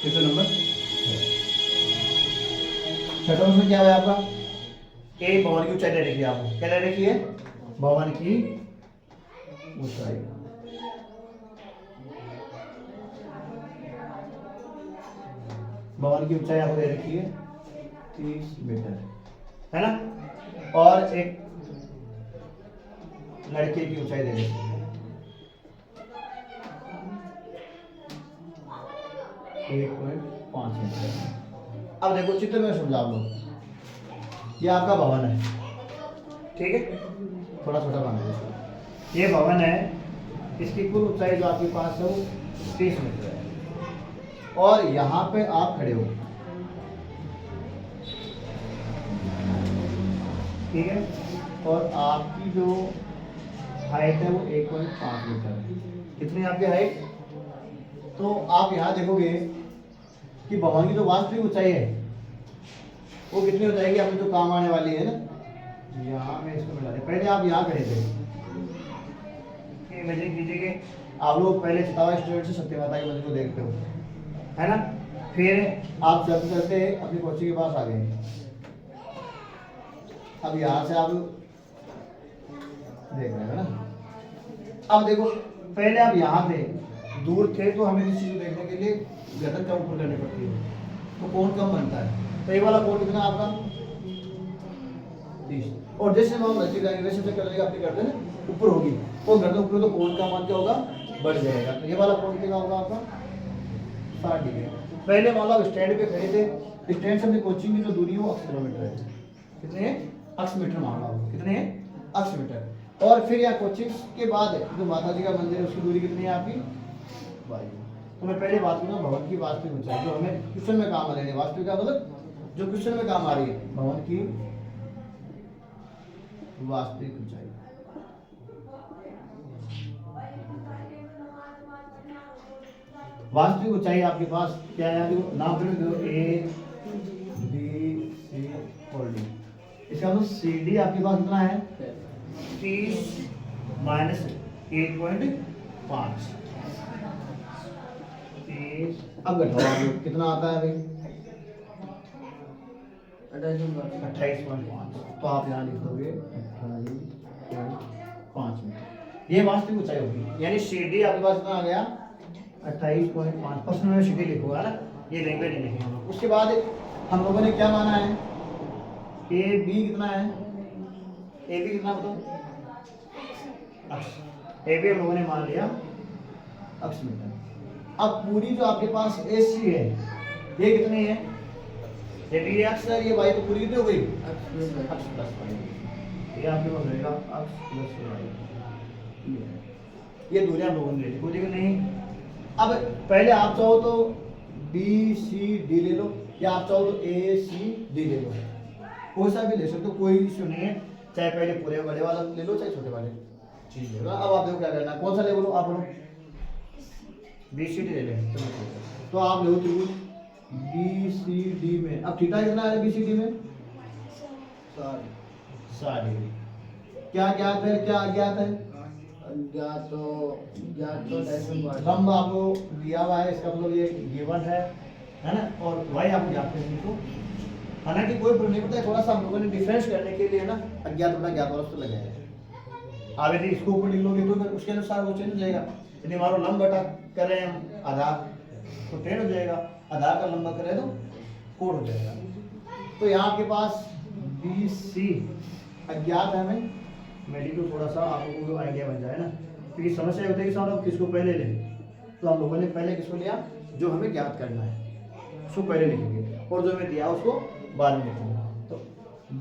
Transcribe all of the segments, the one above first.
Question number 6 question क्या है आपका? ए भवन की ऊंचाई दे रखी है आपको, क्या दे रखी है? भवन की ऊंचाई। भवन की ऊंचाई आपको दे रखी है 30 मीटर, है ना? और एक लड़के की ऊंचाई दे रखी है 1.5 मीटर। अब देखो चित्र में समझा लो, ये आपका भवन है, ठीक है? थोड़ा छोटा बना दीजिए। ये भवन है, इसकी कुल ऊंचाई जो आपके पास है वो 30 मीटर है, और यहाँ पे आप खड़े हो, ठीक है? और आपकी जो हाइट है वो 1.5 मीटर है। कितनी आपकी हाइट? तो आप यहाँ देखोगे कि भवन की जो वास्तविक ऊंचाई है वो कितनी हो जाएगी, आपको जो काम आने वाली है ना, यहाँ में इसको मिला दे। पहले आप यहाँ खड़े थे, इमेजिन कीजिए कि आप लोग पहले चितावा स्टूडेंट से सत्य माता के मंदिर को देखते हो, है ना? फिर आप चलते चलते अपनी कोचिंग के पास आ गए। अब यहाँ से आप देख रहे हो ना। अब देखो, पहले आप यहाँ थे, दूर थे, तो हमें किसी चीज को देखने के लिए गर्दन कम ऊपर करनी पड़ती है, तो कोण कम बनता है। तो ये वाला कोण कितना आपका? 30। और जैसे हम लचील जाएंगे वैसे से करेंगे, अपनी गर्दन ऊपर होगी, और गर्दन ऊपर तो कोण का मान क्या होगा? बढ़ जाएगा। तो ये वाला कोण कितना होगा आपका? 60 डिग्री। पहले मान लो आप स्टैंड पे खड़े थे, स्टैंड से अपनी कोचिंग की जो दूरी है वो 8 किलोमीटर है। कितने है? 8 मीटर मान लो, कितने है? 8 मीटर। और फिर यहाँ कोचिंग के बाद जो माता जी का मंदिर है उसकी दूरी कितनी है आपकी? 22। तो मैं पहले बात करूँगा भवन की वास्तविक ऊंचाई, जो हमें क्वेश्चन में काम आ रही है। वास्तविक का मतलब जो क्वेश्चन में काम आ रही है, भवन की वास्तविक ऊंचाई। वास्तविक ऊंचाई आपके पास क्या है? नाम दो, ए बी सी और डी। इसका मतलब सी डी आपके पास कितना है? 30 माइनस 1.5। अब घटाओ कितना आता है भाई? 28.5। तो आप यहाँ लिख दोगे 28.5 मीटर। ये वास्तविक ऊंचाई होगी, यानी सी डी आपके पास कितना आ गया? 28.5। प्रश्न में सी डी लिखूंगा ना, ये लैंग्वेज नहीं लिखेंगे हम लोग। उसके बाद हम लोगों ने क्या माना है? ए बी कितना है? ए बी कितना बताओ? अक्ष। ए बी हम लोगों ने मान लिया अक्ष मीटर। अब पूरी जो आपके पास ए सी है ये कितनी है? ये बी अक्ष है, ये वाई, तो पूरी कितनी हो गई? अक्ष प्लस वाई। ये आपके पास रहेगा अक्ष प्लस वाई। ये दूरी आप लोगों ने ले ली, कोई दिक्कत नहीं। अब पहले आप चाहो तो बी सी डी ले लो, या आप चाहो तो ए सी डी ले लो, कोई सा भी ले सकते हो, कोई इश्यू नहीं है। चाहे पहले पूरे बड़े वाला ले लो, चाहे छोटे वाले चीज ले लो। अब आप देखो क्या करना है, कौन सा ले बोलो आप बोलो? बी सी डी ले लें। तो आप लो त्रिभुज बी सी डी में। अब थीटा कितना है बी सी डी में? 60 डिग्री। क्या ज्ञात है, क्या अज्ञात है? लंब आपको दिया हुआ है, इसका मतलब ये गिवन है ना? और वाई आपको ज्ञात करने को, हालांकि कोई प्रॉब्लम नहीं पड़ता है। थोड़ा सा हम लोगों ने डिफरेंस करने के लिए ना अज्ञात अपना ज्ञात वाला तो लगाया है। आप यदि इसको ऊपर लिख लोगे तो उसके अनुसार वो चेंज हो जाएगा। यदि हमारा लंब बटा करें हम आधार तो टेढ़ हो जाएगा, आधार का लंबा करें तो कोण हो जाएगा। तो यहाँ आपके पास बी सी अज्ञात है हमें, मेडिकल थोड़ा सा आप लोगों को आइडिया बन जाए ना, क्योंकि समस्या होती है कि साहब किसको पहले लें। तो हम लोगों ने पहले किसको लिया? जो हमें ज्ञात करना है उसको पहले लिखेंगे, और जो हमें दिया उसको बाद में लिखेंगे। तो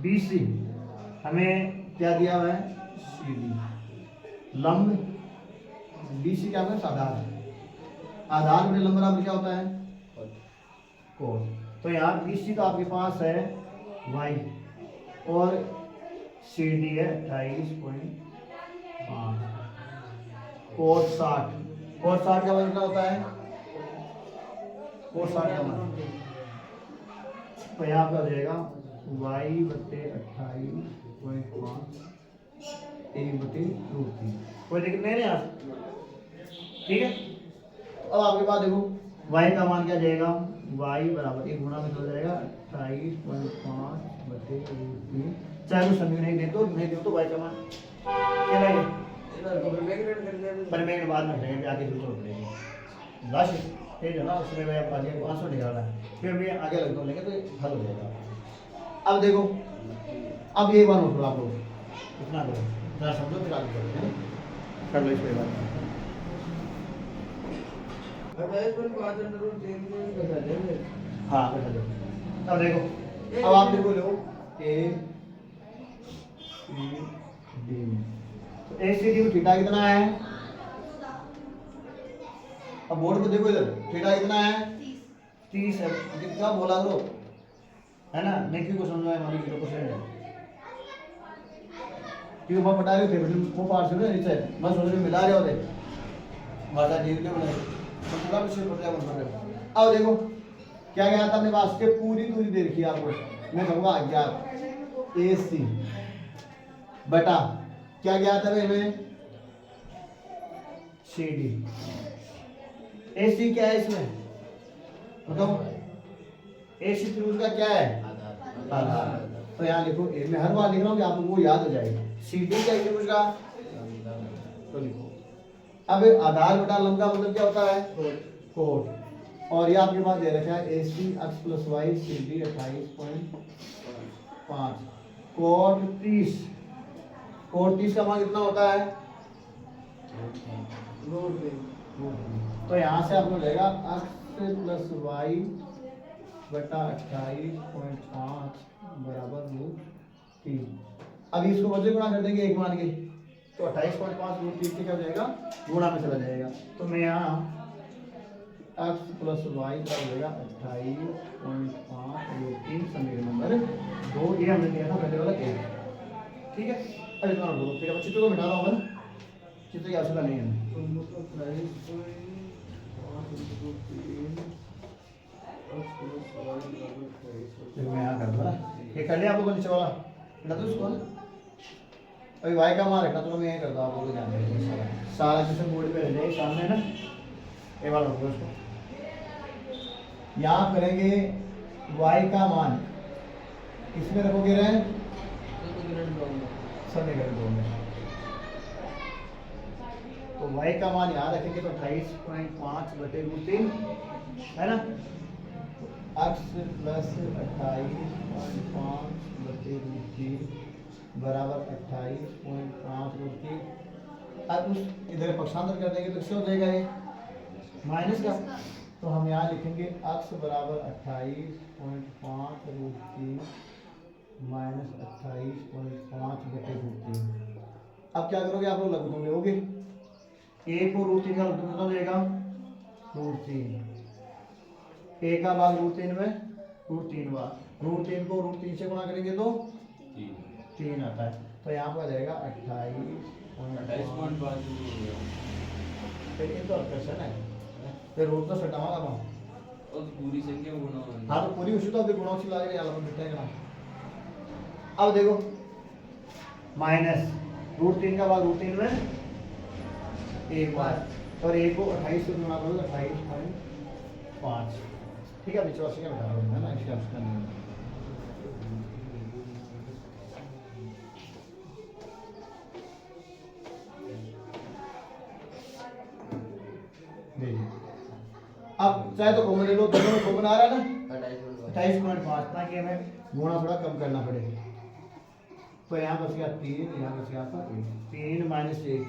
बी सी हमें क्या दिया हुआ है? C D. लंब बी सी क्या होता है? आधार है। आधार में लंब बराबर क्या होता है? कोण। तो यहाँ बी सी तो आपके पास है वाई, और सी डी है 28.5। कोण 60। कोण 60 का मतलब होता है? कोण 60 का मतलब तो यहाँ पे हो जाएगा वाई बटे 28.5 एक बटे 2/3। कोई दिक्कत नहीं है आप, ठीक है? अब आपके पास देखो y का मान क्या जाएगा, y बराबर एक गुणा में चला जाएगा 28.5/√3। चाहे तो समीकरण नहीं दे तो y का मान क्या लगेगा, पर मैं बाद में करेंगे, आगे जरूरत पड़ेगी लास्ट स्टेज है ना, उसमें मैं आगे आंसर निकालना है, फिर मैं आगे लग लेंगे तो हल हो जाएगा। अब देखो, अब ये बार नोट लो आप लोग, इतना करो, इतना समझो, फिर आगे करो, कर लो इस पे बात। हाँ बता दो। अब देखो, अब आप देखो लो ए सी डी, तो ए सी डी में थीटा कितना है, अब बोर्ड को देखो इधर, थीटा कितना है 30 है, कितना बोला करो है ना, नहीं क्यों को समझाया हमारी 0% है, क्यों मैं बता रहे थे वो पार्ट से नीचे मैं सोच रहे मिला रहे होते माता जी के बोले तो पूरा विषय पड़ जाए बन रहे। अब देखो क्या गया था अपने पास के पूरी दे रखी है आपको, मैं कहूँगा अज्ञात ए सी बटा क्या गया था इसमें सी डी। ए सी क्या है इसमें बताओ, ए सी त्रिभुज का क्या है आधार, तो यहाँ लिखो ए, मैं हर बार लिख रहा हूँ कि आप लोगों को याद हो जाएगा। सी डी क्या है त्रिभुज का, तो लिखो। अब आधार बटा लंब का मतलब क्या होता है कोण, और ये आपके पास दे रखा है A C X plus Y C D 28.5 cot 30, cot 30 का मान कितना होता है, तो यहाँ से आपको लगेगा एक्स प्लस वाई बटा 28.5 बराबर √3। अभी इसको बच्चे गुणा कर देंगे एक मान के, तो 28.5 √3 क्या हो जाएगा, गुणा में चला जाएगा, तो मैं यहाँ x प्लस वाई का हो जाएगा 28.5 √3 समीकरण नंबर 2, ये हमने दिया था पहले वाला एक, ठीक है। अब इतना नोट करो, फिर अब चित्र को मिटा रहा हूँ मैं, चित्र की आवश्यकता नहीं है, मैं यहाँ कर दूँगा, ये कर लिया आप लोगों ने नीचे वाला ना, तो उसको अभी y का मान रखना, तो मैं यही करता हूँ, आप लोग ध्यान रखिए, सारा क्वेश्चन बोर्ड पे रह जाए सामने ना, ये वाला होगा उसको यहाँ करेंगे y का मान इसमें रखोगे रहे समीकरण 2 में, तो y का मान यहाँ रखेंगे तो 28.5/√3 है ना, x प्लस 28.5/√3 बराबर 28.5√3। अब उस इधर पक्षांतर कर देंगे तो किससे हो जाएगा ये माइनस का, तो हम यहाँ लिखेंगे x बराबर 28.5√3 माइनस 28.5/√3। अब क्या करोगे आप लोग लघुत्तम लोगे, a को √3 का लघुत्तम कितना हो जाएगा √3, a का भाग √3 में √3 बार, √3 को √3 से गुणा करेंगे तो 3 आता है, तो यहाँ पर आ जाएगा 28.5, फिर ये तो क्वेश्चन है, फिर रूट तो सटावा का और पूरी संख्या गुणा, हाँ तो पूरी उसी तो अभी गुणा उसी लगा के यार हम बिठा करना। अब देखो माइनस √3 का भाग √3 में एक बार, और a को 28 से गुणा करो 28.5, ठीक है, बीच वाले का बता रहा हूँ ना, इसके आवश्यकता नहीं है। अब चाहे तो कॉमन ले लो, दोनों में कॉमन आ रहा है ना 28.5, ताकि हमें गुणा थोड़ा कम करना पड़े, तो यहाँ बच गया 3, यहाँ बच गया आपका 3 माइनस 1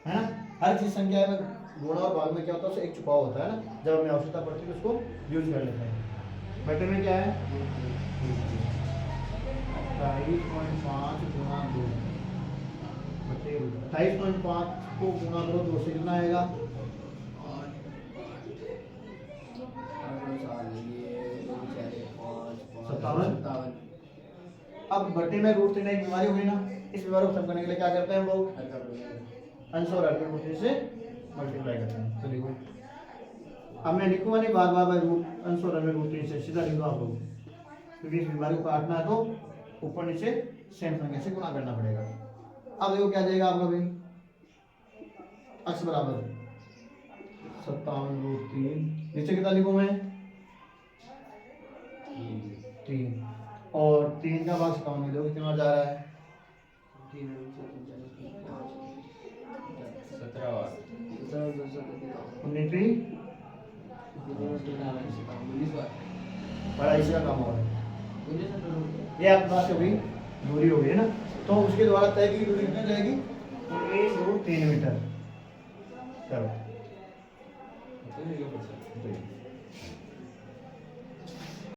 है ना, हर चीज संख्या में गुणा और भाग में क्या होता है, एक छुपाव होता है ना, जब हमें आवश्यकता पड़ती है उसको यूज कर लेते हैं। बटे में क्या है 28.5 गुणा 2 बटे 28.5 को गुणा करो 2 से कितना आएगा 57। अब बटे में √3 एक बीमारी हो गई ना, इस बीमारी को खत्म करने के लिए क्या करते हैं हम लोग अंश और हर को √3 से मल्टीप्लाई करते हैं। तो देखो अब मैं लिखूंगा नहीं बार बार अंश और हर √3 से, सीधा लिखो आप लोग, क्योंकि इस बीमारी को काटना है तो ऊपर नीचे सेम संख्या से गुणा करना पड़ेगा। अब देखो क्या जाएगा आपका भाई x बराबर 57√3। नीचे कितना लिखूं मैं? 3। और 3 का भाग 57 में देखो कितना जा रहा है? 19 2.5 का काम हो रहा है। ये आपके पास अभी दूरी हो गई है ना, तो उसके द्वारा तय की दूरी कितनी जाएगी? 19√3 मीटर। चलो